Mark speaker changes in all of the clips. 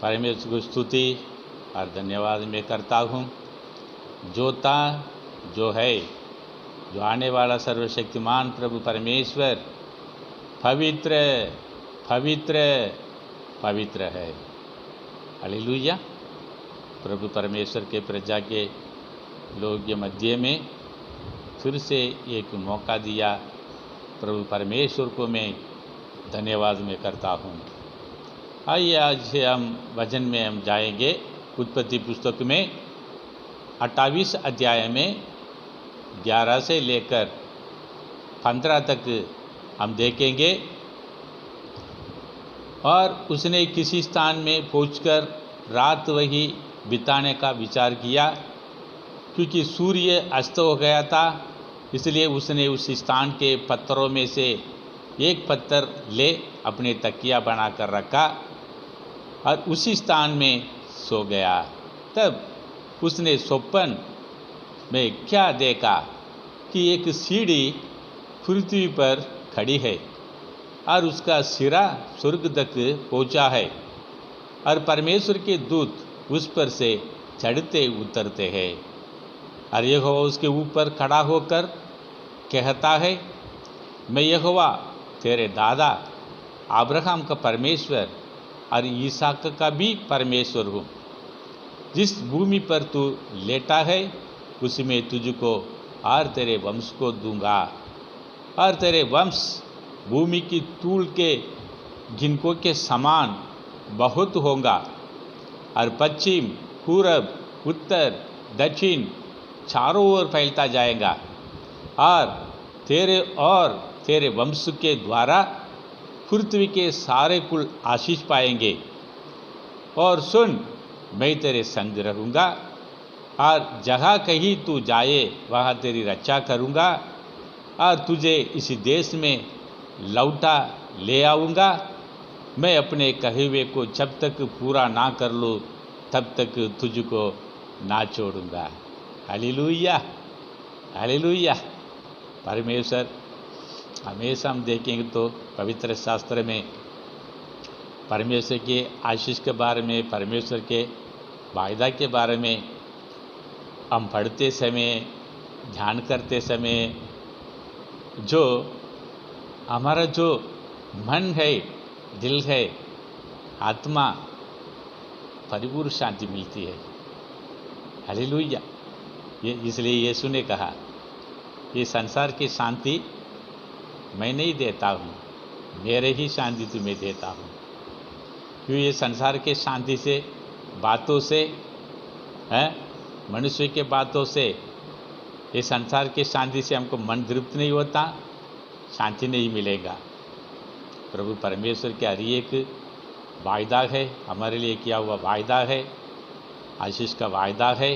Speaker 1: परमेश्वर को स्तुति और धन्यवाद मैं करता हूँ। जो था, जो है, जो आने वाला सर्वशक्तिमान प्रभु परमेश्वर पवित्र पवित्र पवित्र है। हालेलुया। प्रभु परमेश्वर के प्रजा के लोग के मध्य में फिर से एक मौका दिया। प्रभु परमेश्वर को मैं धन्यवाद में करता हूँ। आइए आज से हम वचन में हम जाएंगे। उत्पत्ति पुस्तक में 28 अध्याय में 11 से लेकर 15 तक हम देखेंगे। और उसने किसी स्थान में पहुंचकर रात वही बिताने का विचार किया, क्योंकि सूर्य अस्त हो गया था। इसलिए उसने उस स्थान के पत्थरों में से एक पत्थर ले अपने तकिया बनाकर रखा और उसी स्थान में सो गया। तब उसने स्वप्न में क्या देखा कि एक सीढ़ी पृथ्वी पर खड़ी है और उसका सिरा स्वर्ग तक पहुंचा है और परमेश्वर के दूत उस पर से चढ़ते उतरते हैं। और यहोवा उसके ऊपर खड़ा होकर कहता है, मैं यहोवा तेरे दादा अब्राहम का परमेश्वर और इसहाक का भी परमेश्वर हूँ। जिस भूमि पर तू लेटा है उसमें तुझको और तेरे वंश को दूंगा, और तेरे वंश भूमि की तूल के गिनकों के समान बहुत होगा। और पश्चिम, पूरब, उत्तर, दक्षिण चारों ओर फैलता जाएगा। और तेरे वंश के द्वारा पृथ्वी के सारे कुल आशीष पाएंगे। और सुन, मैं तेरे संग रहूँगा और जहाँ कहीं तू जाए वहाँ तेरी रक्षा करूँगा और तुझे इसी देश में लौटा ले आऊँगा। मैं अपने कहे हुए को जब तक पूरा ना कर लूँ तब तक तुझको ना छोड़ूंगा। Hallelujah, hallelujah. परमेश्वर हमेशा हम देखेंगे तो पवित्र शास्त्र में परमेश्वर के आशीष के बारे में, परमेश्वर के वायदा के बारे में हम पढ़ते समय, ध्यान करते समय जो हमारा जो मन है, दिल है, आत्मा परिपूर्ण शांति मिलती है। हालेलुया। ये इसलिए यीशु ने कहा, ये संसार की शांति मैं नहीं देता हूँ, मेरे ही शांति तुम्हें देता हूँ। क्यों? ये संसार के शांति से, बातों से, मनुष्य के बातों से, ये संसार के शांति से हमको मन तृप्त नहीं होता, शांति नहीं मिलेगा। प्रभु परमेश्वर के हर एक वायदा है, हमारे लिए किया हुआ वायदा है, आशीष का वायदा है,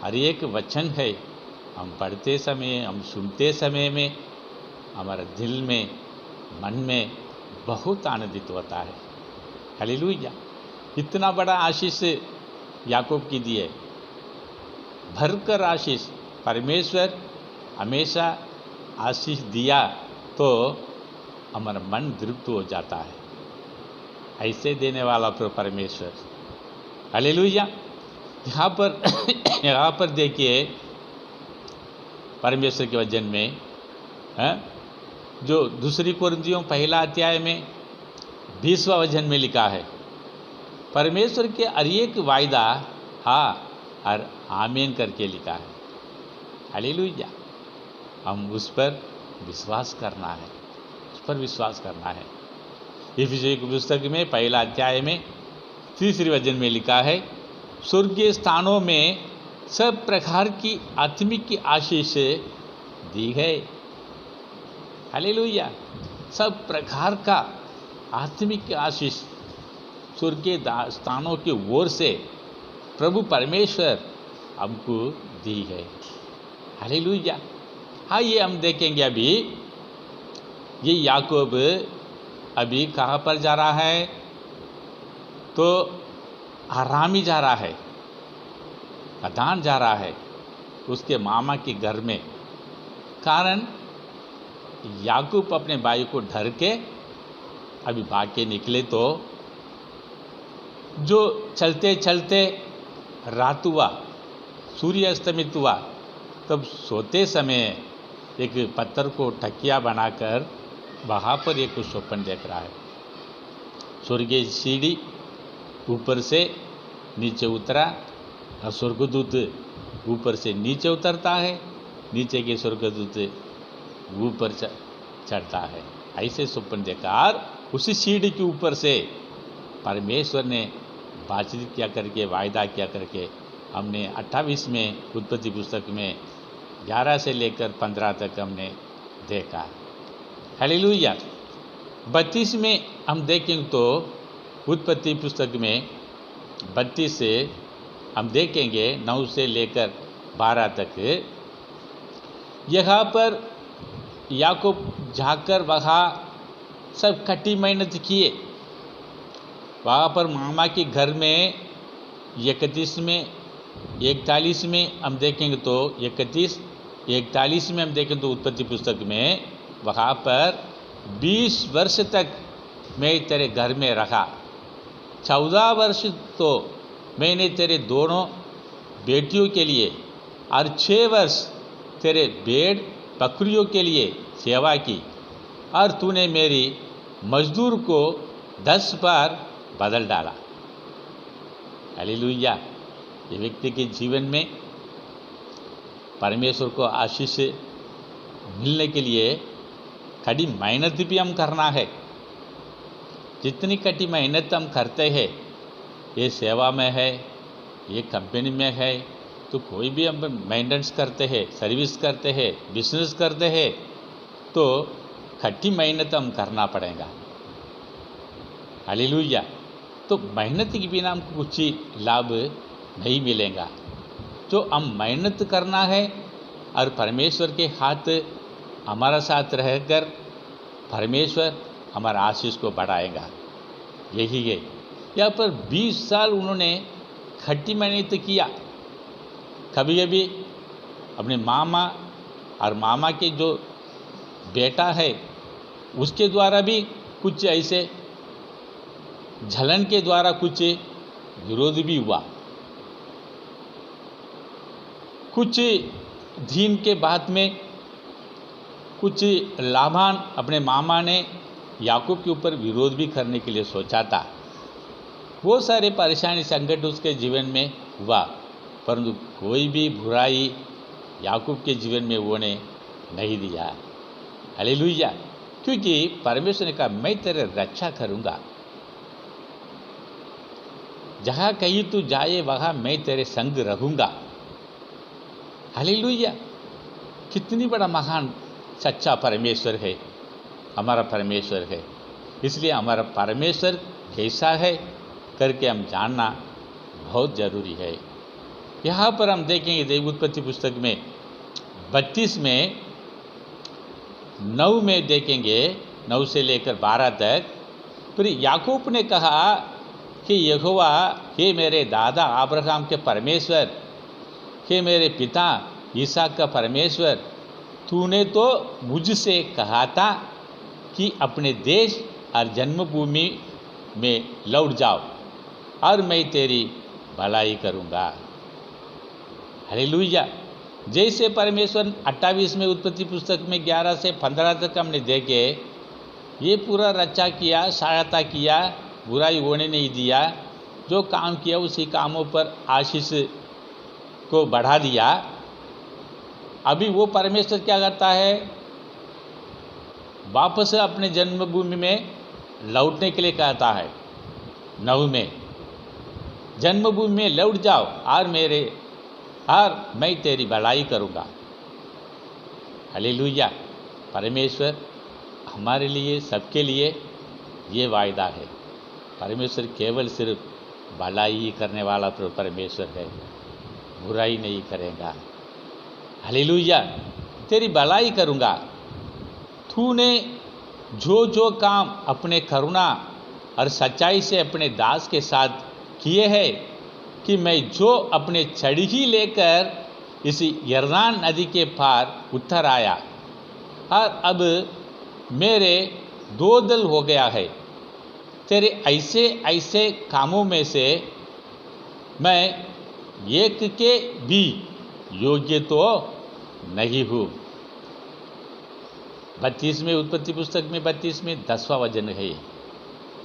Speaker 1: हर एक वचन है। हम पढ़ते समय, हम सुनते समय में हमारे दिल में, मन में बहुत आनंदित होता है। हालेलुया। इतना बड़ा आशीष याकूब की दिए, भरकर आशीष। परमेश्वर हमेशा आशीष दिया तो हमारा मन तृप्त हो जाता है। ऐसे देने वाला परमेश्वर। हालेलुया। यहाँ पर देखिए परमेश्वर के वचन में जो दूसरी कुरिन्थियों पहला अध्याय में 20वां वचन में लिखा है, परमेश्वर के हर एक वायदा हाँ और आमीन करके लिखा है। हालेलुया। हम उस पर विश्वास करना है, उस पर विश्वास करना है। इफिसियों की पुस्तक में पहला अध्याय में 3 वचन में लिखा है, स्वर्गीय स्थानों में सब प्रकार की आत्मिक की आशीष दी है। हालेलुया। सब प्रकार का आत्मिक आशीष स्वर्गीय स्थानों की ओर से प्रभु परमेश्वर हमको दी है। हालेलुया। आइए हम देखेंगे अभी ये याकूब अभी कहाँ पर जा रहा है, तो आरामी जा रहा है, कदान जा रहा है, उसके मामा के घर में। कारण याकूब अपने भाई को डर के अभी भाग के निकले तो जो चलते चलते रात हुआ, सूर्य अस्तमित हुआ, तब सोते समय एक पत्थर को तकिया बनाकर वहाँ पर एक स्वप्न देख रहा है। स्वर्गीय सीढ़ी ऊपर से नीचे उतरा और स्वर्गदूत ऊपर से नीचे उतरता है, नीचे के स्वर्गदूत ऊपर चढ़ता है। ऐसे स्वप्न देखा और उसी सीढ़ी के ऊपर से परमेश्वर ने बातचीत किया करके, वायदा किया करके हमने 28 में उत्पत्ति पुस्तक में 11 से लेकर 15 तक हमने देखा। हालेलुया। 32 में हम देखेंगे तो उत्पत्ति पुस्तक में 32 से हम देखेंगे 9 से लेकर 12 तक। यहाँ पर याकूब जाकर वहाँ सब कटी मेहनत किए। वहाँ पर मामा के घर में 31 में 41 में हम देखेंगे तो 41 में हम देखें तो उत्पत्ति पुस्तक में वहाँ पर 20 वर्ष तक मैं तेरे घर में रहा, 14 वर्ष तो मैंने तेरे दोनों बेटियों के लिए और 6 वर्ष तेरे भेड़ बकरियों के लिए सेवा की, और तूने मेरी मजदूर को 10 बार बदल डाला। हालेलुया। ये व्यक्ति के जीवन में परमेश्वर को आशीष मिलने के लिए कड़ी मेहनत भी हम करना है। जितनी कड़ी मेहनत हम करते हैं, ये सेवा में है, ये कंपनी में है, तो कोई भी हम मेंटेनेंस करते हैं, सर्विस करते हैं, बिजनेस करते हैं, तो कड़ी मेहनत हम करना पड़ेगा। हालेलुया। तो मेहनत के बिना हमको कुछ लाभ नहीं मिलेगा। तो हम मेहनत करना है और परमेश्वर के हाथ हमारा साथ रहकर परमेश्वर हमारा आशीष को बढ़ाएगा। यही है। यहाँ पर 20 साल उन्होंने खट्टी मेहनत किया। कभी कभी अपने मामा और मामा के जो बेटा है उसके द्वारा भी कुछ ऐसे जलन के द्वारा कुछ विरोध भी हुआ। कुछ दिन के बाद में कुछ लाबान अपने मामा ने याकूब के ऊपर विरोध भी करने के लिए सोचा था। वो सारे परेशानी संकट उसके जीवन में हुआ, परंतु कोई भी बुराई याकूब के जीवन में वो ने नहीं दिया। हालेलुया। क्योंकि परमेश्वर ने कहा मैं तेरे रक्षा करूँगा, जहाँ कहीं तू जाए वहाँ मैं तेरे संग रहूँगा। हालेलुया। कितनी बड़ा महान सच्चा परमेश्वर है हमारा परमेश्वर है। इसलिए हमारा परमेश्वर कैसा है करके हम जानना बहुत ज़रूरी है। यहाँ पर हम देखेंगे देव उत्पत्ति पुस्तक में 32 में 9 में देखेंगे, 9 से लेकर 12 तक। फिर याकूब ने कहा कि यहोवा, हे मेरे दादा अब्राहम के परमेश्वर, हे मेरे पिता इसहाक का परमेश्वर, तूने तो मुझसे कहा था कि अपने देश और जन्मभूमि में लौट जाओ और मैं तेरी भलाई करूँगा। हालेलुया। जैसे परमेश्वर 28 में उत्पत्ति पुस्तक में 11 से 15 तक हमने देखे, ये पूरा रक्षा किया, सहायता किया, बुराई होने नहीं दिया, जो काम किया उसी कामों पर आशीष को बढ़ा दिया। अभी वो परमेश्वर क्या करता है, वापस अपने जन्मभूमि में लौटने के लिए कहता है। 9 में जन्मभूमि में लौट जाओ और मैं तेरी भलाई करूँगा। हालेलुया। परमेश्वर हमारे लिए, सबके लिए ये वायदा है। परमेश्वर केवल सिर्फ भलाई ही करने वाला परमेश्वर है, बुराई नहीं करेगा। हालेलुया। तेरी भलाई करूँगा। तूने जो जो काम अपने करुणा और सच्चाई से अपने दास के साथ किए हैं, कि मैं जो अपने छड़ी लेकर इसी यरदान नदी के पार उतर आया, और अब मेरे 2 दल हो गया है, तेरे ऐसे ऐसे कामों में से मैं एक के भी योग्य तो नहीं हूँ। 32 में, उत्पत्ति पुस्तक में 32 में 10वां वचन है।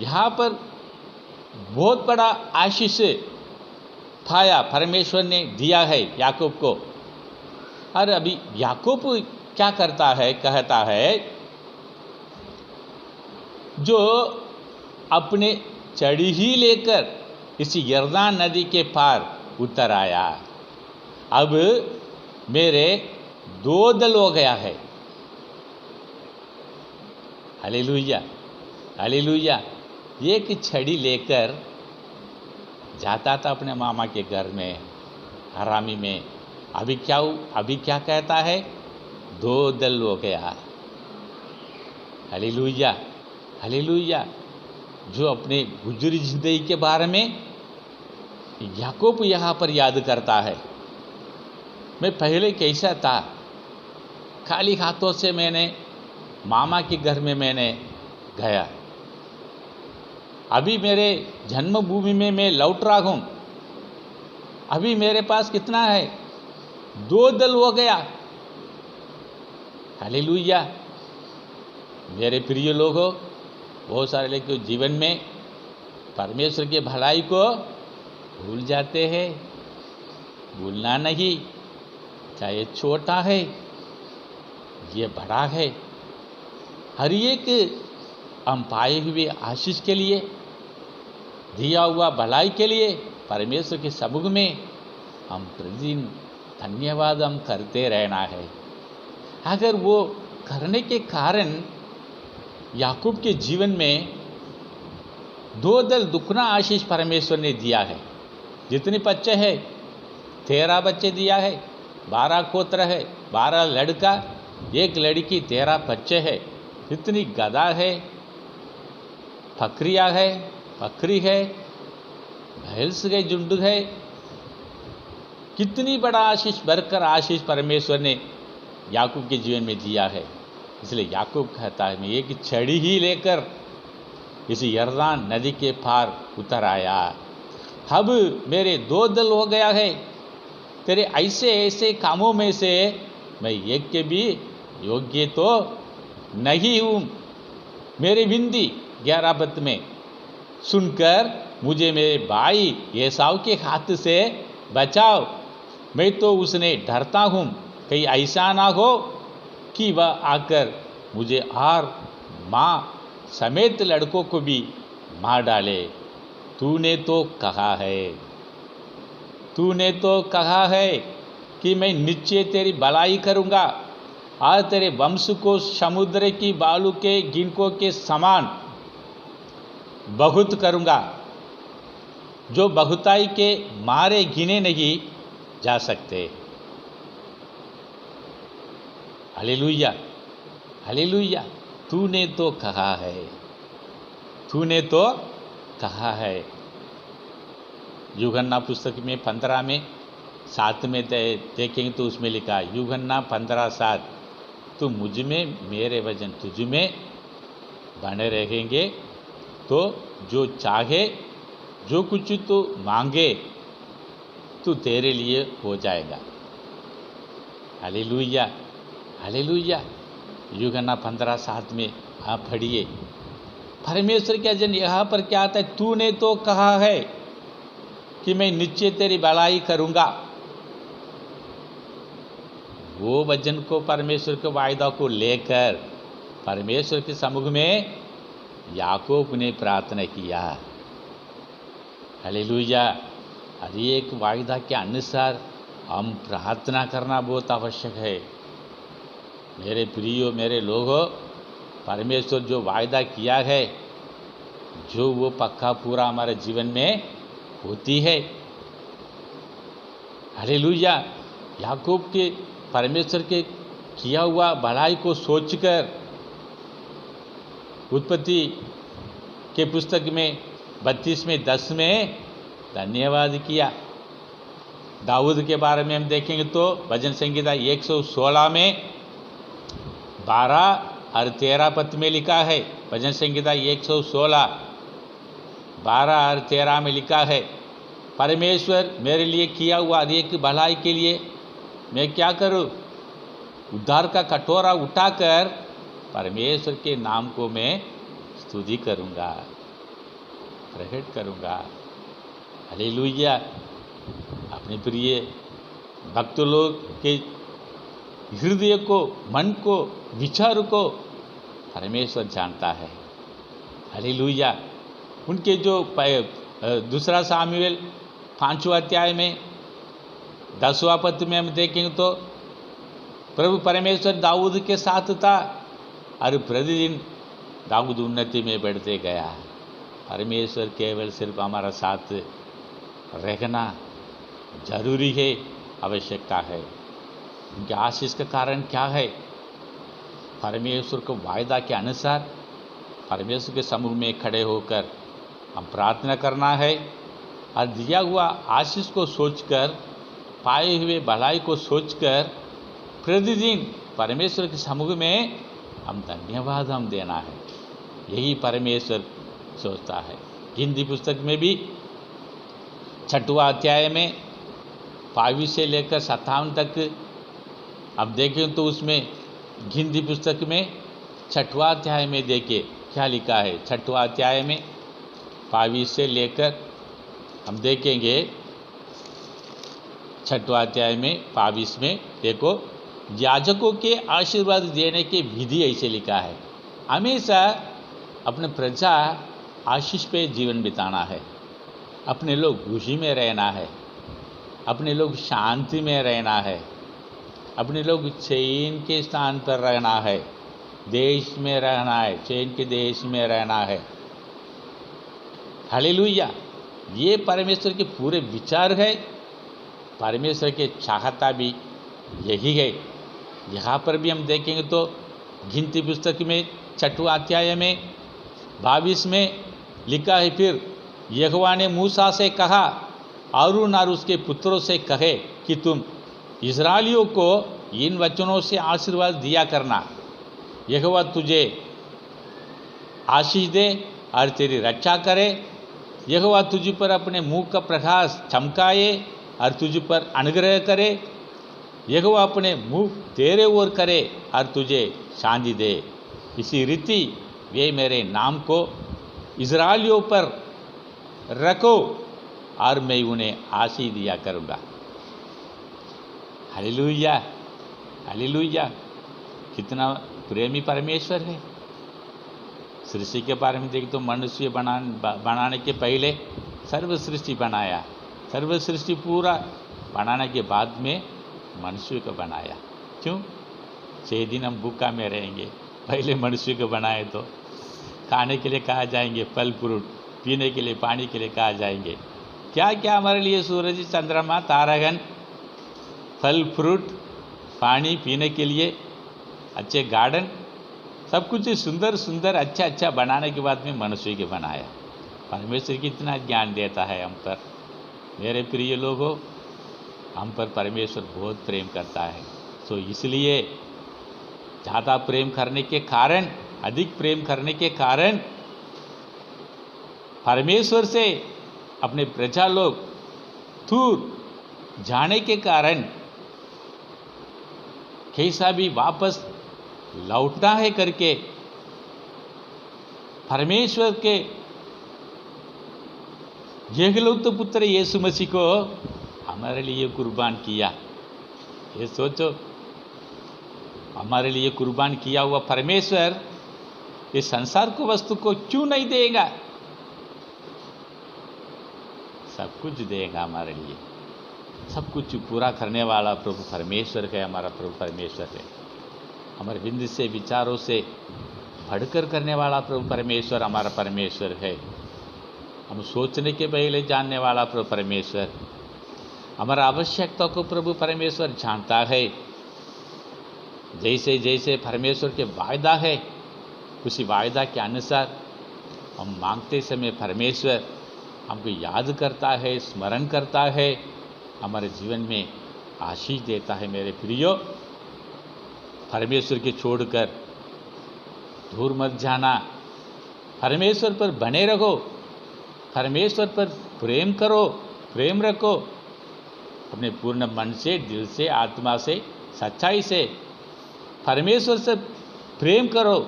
Speaker 1: यहाँ पर बहुत बड़ा आशीष पाया परमेश्वर ने दिया है याकूब को। और अभी याकूब क्या करता है, कहता है जो अपने चढ़ी ही लेकर इस यरदान नदी के पार उतर आया, अब मेरे 2 दल हो गया है। Hallelujah, hallelujah. एक छड़ी लेकर जाता था अपने मामा के घर में, हरामी में। अभी क्या कहता है? 2 दल हो गया। Hallelujah, hallelujah. जो अपने गुजरी जिंदगी के बारे में याकूब यहाँ पर याद करता है। मैं पहले कैसा था, खाली हाथों से मैंने मामा के घर में मैंने गया, अभी मेरे जन्मभूमि में मैं लौट रहा हूँ। अभी मेरे पास कितना है? 2 दल हो गया। हालेलुया। मेरे प्रिय लोगों, बहुत सारे लोग जीवन में परमेश्वर की भलाई को भूल जाते हैं। भूलना नहीं, चाहे छोटा है ये बड़ा है, हर एक हम पाए हुए आशीष के लिए, दिया हुआ भलाई के लिए परमेश्वर के समुख में हम प्रतिदिन धन्यवाद हम करते रहना है। अगर वो करने के कारण याकूब के जीवन में 2 दल दुगना आशीष परमेश्वर ने दिया है। जितने बच्चे हैं, 13 बच्चे दिया है, 12 गोत्र है, 12 लड़का, 1 लड़की, 13 बच्चे है। जितनी गधा है, बकरियाँ है, बकरी है, भैंस के झुंड है, कितनी बड़ा आशीष, भरकर आशीष परमेश्वर ने याकूब के जीवन में दिया है। इसलिए याकूब कहता है मैं एक छड़ी ही लेकर इस यरदान नदी के पार उतर आया, अब मेरे 2 दल हो गया है। तेरे ऐसे ऐसे कामों में से मैं एक के भी योग्य तो नहीं हूँ। मेरी विनती 11 पद में सुनकर मुझे मेरे भाई एसाव के हाथ से बचाओ, मैं तो उसने डरता हूँ, कहीं ऐसा ना हो कि वह आकर मुझे और माँ समेत लड़कों को भी मार डाले। तूने तो कहा है, तूने तो कहा है कि मैं निश्चय तेरी भलाई करूँगा और तेरे वंश को समुद्र की बालू के गिनकों के समान बहुत करूँगा, जो बहुताई के मारे गिने नहीं जा सकते। Hallelujah, hallelujah. तूने तो कहा है, तूने तो कहा है। यूहन्ना पुस्तक में 15 में 7 में देखेंगे तो उसमें लिखा है, यूहन्ना 15:7, तो मुझ में मेरे वचन तुझ में बने रहेंगे तो जो चाहे जो कुछ तो मांगे तो तेरे लिए हो जाएगा। Hallelujah, hallelujah. यूहन्ना 15:7 में आप पढ़िए। परमेश्वर के वचन यहाँ पर क्या आता है? तूने तो कहा है कि मैं निश्चय तेरी भलाई करूँगा। वो वचन को, परमेश्वर के वायदा को लेकर परमेश्वर के सम्मुख में याकूब ने प्रार्थना किया। हालेलुया। हर एक वायदा के अनुसार हम प्रार्थना करना बहुत आवश्यक है। मेरे प्रियो, मेरे लोगों, परमेश्वर जो वायदा किया है, जो वो पक्का पूरा हमारे जीवन में होती है। हालेलुया। याकूब के परमेश्वर के किया हुआ भलाई को सोचकर उत्पत्ति के पुस्तक में 32 में 10 में धन्यवाद किया। दाऊद के बारे में हम देखेंगे तो भजन संहिता 116 में 12 और 13 पद में लिखा है। भजन संहिता 116 12 और 13 में लिखा है, परमेश्वर मेरे लिए किया हुआ अधिक भलाई के लिए मैं क्या करूं? उद्धार का कटोरा उठाकर परमेश्वर के नाम को मैं स्तुति करूंगा, प्रकट करूंगा। हालेलुया। अपने प्रिय भक्त लोग के हृदय को, मन को, विचार को परमेश्वर जानता है। हालेलुया। उनके जो दूसरा सामुएल 5वां अध्याय में 10वां पद में हम देखेंगे तो प्रभु परमेश्वर दाऊद के साथ था और प्रतिदिन दाऊद उन्नति में बढ़ते गया। परमेश्वर केवल सिर्फ हमारा साथ रहना जरूरी है, आवश्यकता है। उनके आशीष का कारण क्या है? परमेश्वर को वायदा के अनुसार परमेश्वर के समूह में खड़े होकर हम प्रार्थना करना है और दिया हुआ आशीष को सोचकर, पाए हुए भलाई को सोचकर प्रतिदिन परमेश्वर के समूह में हम धन्यवाद हम देना है। यही परमेश्वर सोचता है। हिंदी पुस्तक में भी 6वां अध्याय में 22 से लेकर 57 तक अब देखें तो उसमें हिंदी पुस्तक में 6वां अध्याय में देखिए क्या लिखा है। 6वां अध्याय में 22 से लेकर हम देखेंगे 6वां अध्याय में 22 में देखो, याजकों के आशीर्वाद देने की विधि ऐसे लिखा है। हमेशा अपने प्रजा आशीष पे जीवन बिताना है, अपने लोग खुशी में रहना है, अपने लोग शांति में रहना है, अपने लोग चैन के स्थान पर रहना है, देश में रहना है, चैन के देश में रहना है। हालेलुया। ये परमेश्वर के पूरे विचार है, परमेश्वर के चाहता भी यही है। यहाँ पर भी हम देखेंगे तो गिनती पुस्तक में 6वां अध्याय में 22 में लिखा है, फिर यहोवा ने मूसा से कहा, हारून और उसके पुत्रों से कहे कि तुम इस्राएलियों को इन वचनों से आशीर्वाद दिया करना, यहोवा तुझे आशीष दे और तेरी रक्षा करे, यहोवा तुझ पर अपने मुंह का प्रकाश चमकाए और तुझ पर अनुग्रह करे, यहोवा अपने मुंह तेरे ओर करे और तुझे शांति दे। इसी रीति वे मेरे नाम को इस्राएलियों पर रखो और मैं उन्हें आशीष दिया करूँगा। Hallelujah, hallelujah. कितना प्रेमी परमेश्वर है। सृष्टि के बारे में देखें तो मनुष्य बनाने के पहले सर्व सृष्टि बनाया, सर्व सृष्टि पूरा बनाने के बाद में मनुष्य को बनाया। क्यों? 6 दिन हम भूखा में रहेंगे, पहले मनुष्य को बनाए तो खाने के लिए कहा जाएंगे फल फ्रूट, पीने के लिए पानी के लिए कहा जाएंगे। क्या क्या हमारे लिए सूरज चंद्रमा तारागण, फल फ्रूट, पानी पीने के लिए, अच्छे गार्डन, सब कुछ सुंदर सुंदर अच्छा अच्छा बनाने के बाद में मनुष्य के बनाया। परमेश्वर कितना ज्ञान देता है हम पर। मेरे प्रिय लोगों, हम पर परमेश्वर बहुत प्रेम करता है। तो इसलिए ज़्यादा प्रेम करने के कारण, अधिक प्रेम करने के कारण परमेश्वर से अपने प्रजा लोग दूर जाने के कारण कैसा भी वापस लौटना है करके परमेश्वर के एकलौते पुत्र यीशु मसीह को हमारे लिए कुर्बान किया। ये सोचो, हमारे लिए कुर्बान किया हुआ परमेश्वर इस संसार को वस्तु को क्यों नहीं देगा? सब कुछ देगा हमारे लिए। सब कुछ पूरा करने वाला प्रभु परमेश्वर है। हमारा प्रभु परमेश्वर है। हमारे बिंदु से विचारों से बढ़कर करने वाला प्रभु परमेश्वर हमारा परमेश्वर है। हम सोचने के पहले जानने वाला प्रभु परमेश्वर, हमारा आवश्यकता को प्रभु परमेश्वर जानता है। जैसे जैसे परमेश्वर के वायदा है, उसी वायदा के अनुसार हम मांगते समय परमेश्वर हमको याद करता है, स्मरण करता है, हमारे जीवन में आशीष देता है। मेरे प्रियो, परमेश्वर के छोड़कर दूर मत जाना, परमेश्वर पर बने रहो। परमेश्वर पर प्रेम करो, प्रेम रखो, अपने पूर्ण मन से, दिल से, आत्मा से, सच्चाई से परमेश्वर से प्रेम करो।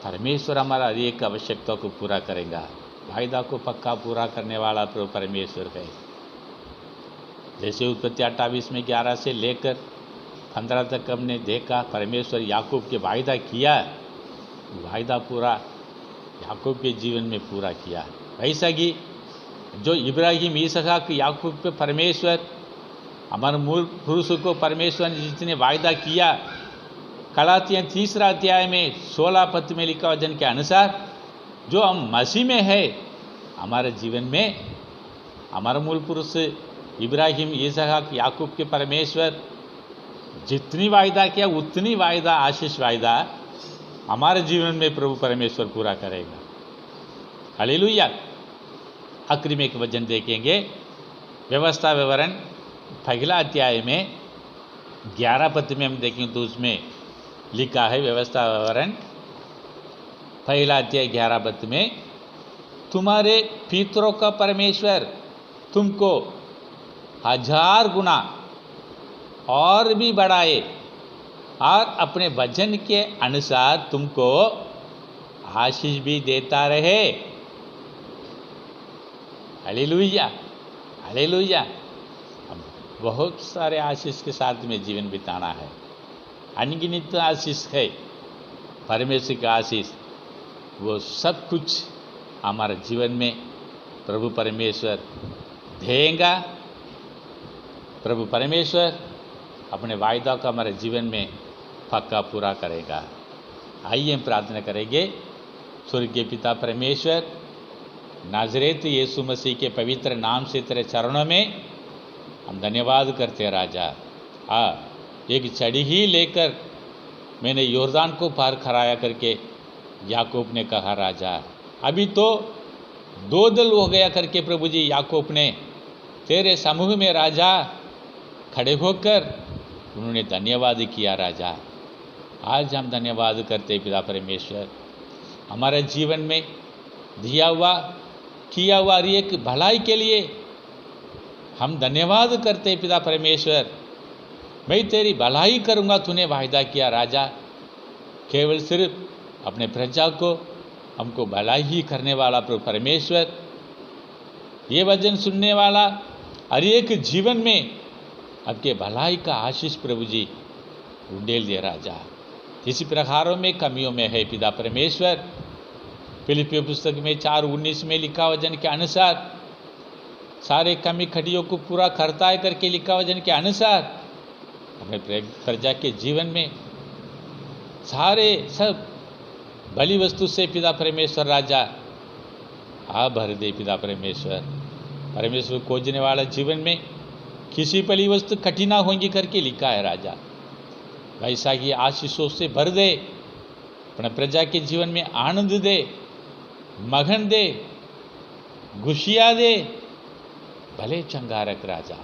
Speaker 1: परमेश्वर हमारा हर एक आवश्यकता को पूरा करेगा। वायदा को पक्का पूरा करने वाला परमेश्वर है। जैसे उत्पत्ति 28 में 11 से लेकर 15 तक हमने देखा, परमेश्वर याकूब के वायदा किया, वायदा पूरा याकूब के जीवन में पूरा किया। वैसा ही जो इब्राहिम, इसहाक, याकूब पे परमेश्वर, हमारे मूल पुरुषों को परमेश्वर ने जितने वायदा किया, गलातियों 3 अध्याय में 16 पद में लिखा वचन के अनुसार जो हम मसीह में है, हमारे जीवन में हमारा मूल पुरुष इब्राहिम, इसहाक, याकूब के परमेश्वर जितनी वायदा किया उतनी वायदा, आशीष वायदा हमारे जीवन में प्रभु परमेश्वर पूरा करेगा। हालेलुया। आखिरी में एक वचन देखेंगे, व्यवस्था विवरण पहला अध्याय में 11 पद में हम देखें तो उसमें लिखा है, व्यवस्था विवरण पहला अध्याय 11 पद में, तुम्हारे पितरों का परमेश्वर तुमको 1000 गुना और भी बढ़ाए और अपने वचन के अनुसार तुमको आशीष भी देता रहे। Hallelujah, hallelujah. बहुत सारे आशीष के साथ में जीवन बिताना है, अनगिनत आशीष है परमेश्वर का आशीष। वो सब कुछ हमारे जीवन में प्रभु परमेश्वर देगा। प्रभु परमेश्वर अपने वायदा का हमारे जीवन में पक्का पूरा करेगा। आइए हम प्रार्थना करेंगे। स्वर्गीय पिता परमेश्वर, नाज़रेत यीशु मसीह के पवित्र नाम से तेरे चरणों में हम धन्यवाद करते हैं राजा। एक छड़ी ही लेकर मैंने योर्दान को पार कराया करके याकूब ने कहा राजा, अभी तो 2 दल हो गया करके प्रभु जी याकूब ने तेरे समूह में राजा खड़े होकर उन्होंने धन्यवाद किया राजा। आज हम धन्यवाद करते पिता परमेश्वर, हमारे जीवन में दिया हुआ किया हुआ एक भलाई के लिए हम धन्यवाद करते पिता परमेश्वर। मैं तेरी भलाई करूंगा, तूने वायदा किया राजा। केवल सिर्फ अपने प्रजा को हमको भलाई ही करने वाला प्रभु परमेश्वर, ये वचन सुनने वाला हर एक जीवन में आपके भलाई का आशीष प्रभु जी उंडेल दे राजा। इसी प्रकारों में कमियों में है पिता परमेश्वर। फिलिपियों पुस्तक में 4:19 में लिखा वचन के अनुसार सारे कमी खटियों को पूरा करता है करके लिखा वचन के अनुसार अपने प्रजा के जीवन में सारे सब भली वस्तु से पिता परमेश्वर राजा आप भर दे पिता परमेश्वर। परमेश्वर खोजने वाला जीवन में किसी भली वस्तु कठिना होंगी करके लिखा है राजा। वैसा ही आशीषों से भर दे, अपने प्रजा के जीवन में आनंद दे, मगन दे, खुशियाँ दे। भले चंगारक राजा,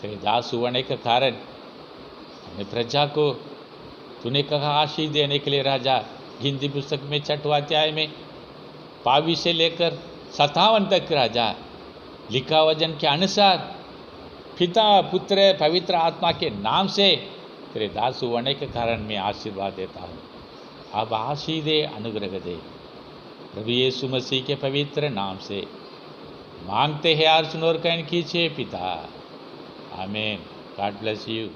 Speaker 1: तेरे दास होने के कारण अपने प्रजा को तूने कहा आशीष देने के लिए राजा। हिंदी पुस्तक में 6वां अध्याय में 22 से लेकर 57 तक राजा लिखा वचन के अनुसार पिता पुत्र पवित्र आत्मा के नाम से तेरे दास होने के कारण मैं आशीर्वाद देता हूँ। अब आशीष दे, अनुग्रह दे प्रभु यीशु मसीह के पवित्र नाम से मांगते हैं, अर्चन और कहन कीजिए पिता। आमीन। God bless you.